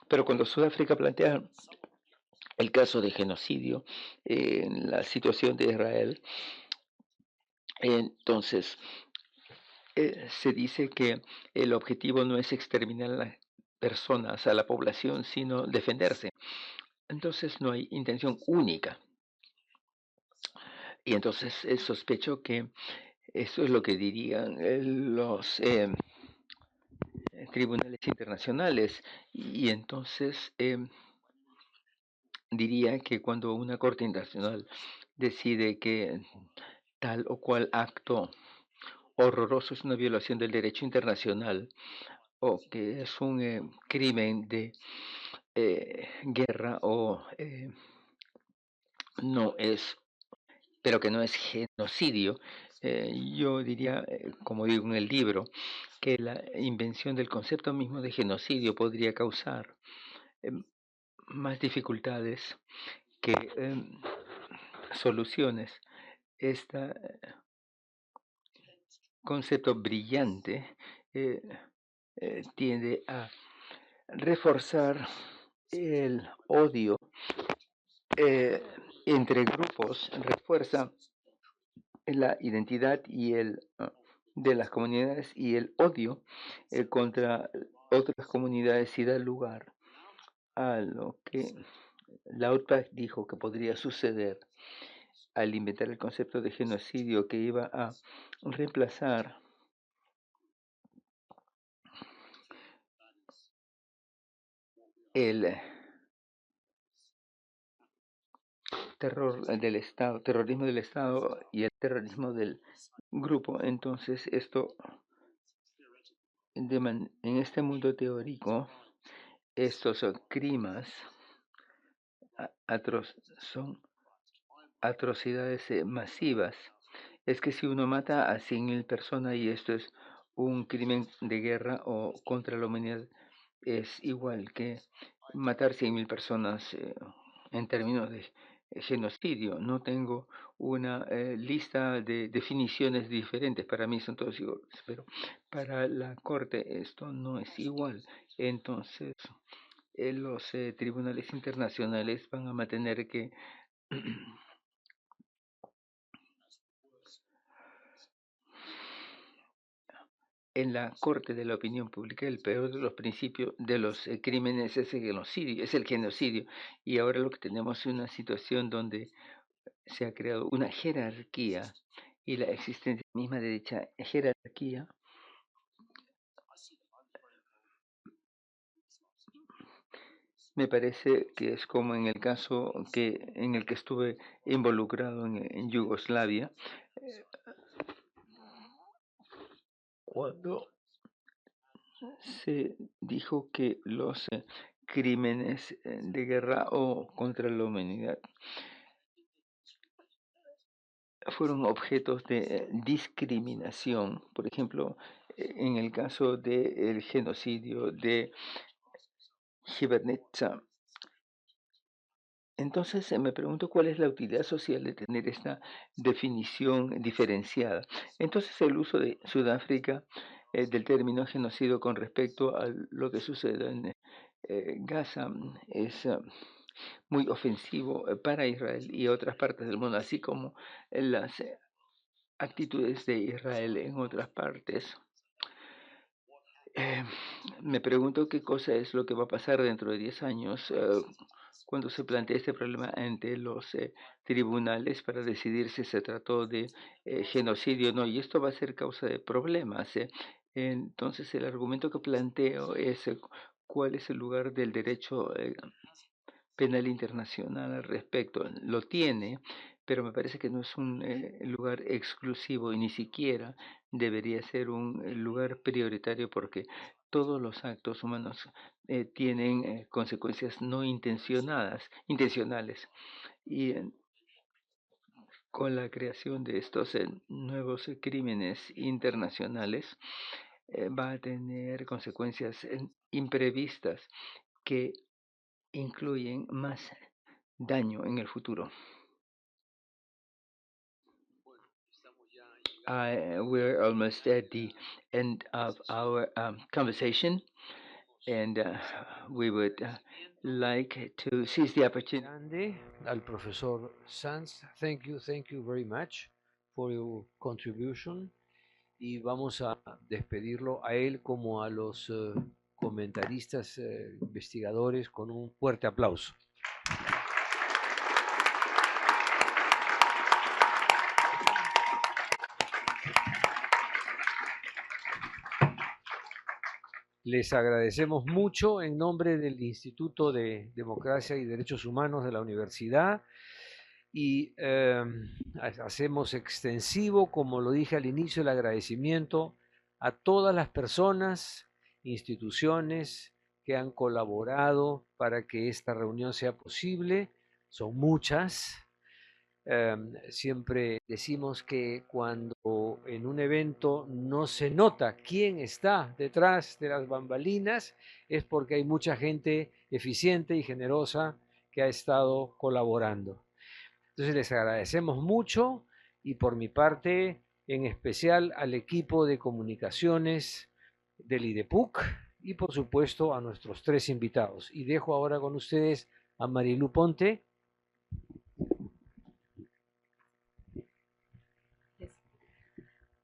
Pero cuando Sudáfrica plantea el caso de genocidio en la situación de Israel, entonces se dice que el objetivo no es exterminar a las personas, a la población, sino defenderse. Entonces no hay intención única. Y entonces sospecho que eso es lo que dirían los tribunales internacionales. Y entonces diría que cuando una corte internacional decide que tal o cual acto horroroso es una violación del derecho internacional, o que es un crimen de guerra, o no es, pero que no es genocidio, yo diría, como digo en el libro, que la invención del concepto mismo de genocidio podría causar más dificultades que soluciones. Este concepto brillante tiende a reforzar el odio entre grupos, refuerza la identidad de las comunidades y el odio contra otras comunidades, y da lugar a lo que Lautrec dijo que podría suceder al inventar el concepto de genocidio, que iba a reemplazar el terrorismo del Estado y el terrorismo del grupo. Entonces esto, en este mundo teórico, estos son crímenes son atrocidades masivas. Es que si uno mata a 100.000 personas y esto es un crimen de guerra o contra la humanidad, es igual que matar 100.000 personas en términos de genocidio. No tengo una lista de definiciones diferentes. Para mí son todos iguales, pero para la Corte esto no es igual. Entonces, los tribunales internacionales van a mantener que en la corte de la opinión pública el peor de los principios de los crímenes es el genocidio. Y ahora lo que tenemos es una situación donde se ha creado una jerarquía, y la existencia misma de dicha jerarquía me parece que es como en el caso en el que estuve involucrado en Yugoslavia, cuando se dijo que los crímenes de guerra o contra la humanidad fueron objetos de discriminación. Por ejemplo, en el caso del genocidio de Srebrenica. Entonces me pregunto cuál es la utilidad social de tener esta definición diferenciada. Entonces el uso de Sudáfrica del término genocidio con respecto a lo que sucede en Gaza es muy ofensivo para Israel y otras partes del mundo, así como las actitudes de Israel en otras partes. Me pregunto qué cosa es lo que va a pasar dentro de 10 años cuando se plantea este problema ante los tribunales para decidir si se trató de genocidio o no, y esto va a ser causa de problemas. Entonces el argumento que planteo es cuál es el lugar del derecho penal internacional al respecto. Lo tiene, pero me parece que no es un lugar exclusivo y ni siquiera debería ser un lugar prioritario porque todos los actos humanos tienen consecuencias no intencionales. Y con la creación de estos nuevos crímenes internacionales va a tener consecuencias imprevistas que incluyen más daño en el futuro. We're almost at the end of our conversation, and we would like to seize the opportunity. Grande al profesor Sanz. Thank you very much for your contribution. Y vamos a despedirlo a él como a los comentaristas, investigadores, con un fuerte aplauso. Les agradecemos mucho en nombre del Instituto de Democracia y Derechos Humanos de la Universidad y hacemos extensivo, como lo dije al inicio, el agradecimiento a todas las personas, instituciones que han colaborado para que esta reunión sea posible. Son muchas. Siempre decimos que cuando en un evento no se nota quién está detrás de las bambalinas es porque hay mucha gente eficiente y generosa que ha estado colaborando. Entonces les agradecemos mucho y por mi parte, en especial al equipo de comunicaciones del IDEPUC y por supuesto a nuestros 3 invitados. Y dejo ahora con ustedes a Marilu Ponte.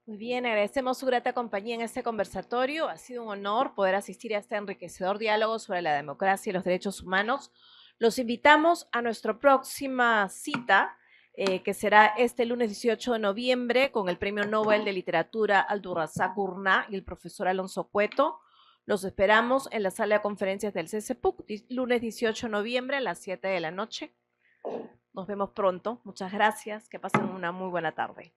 Muy bien, agradecemos su grata compañía en este conversatorio. Ha sido un honor poder asistir a este enriquecedor diálogo sobre la democracia y los derechos humanos. Los invitamos a nuestra próxima cita, que será este lunes 18 de noviembre, con el Premio Nobel de Literatura Abdulrazak Gurnah y el profesor Alonso Cueto. Los esperamos en la sala de conferencias del CCPUC, lunes 18 de noviembre a las 7 de la noche. Nos vemos pronto. Muchas gracias. Que pasen una muy buena tarde.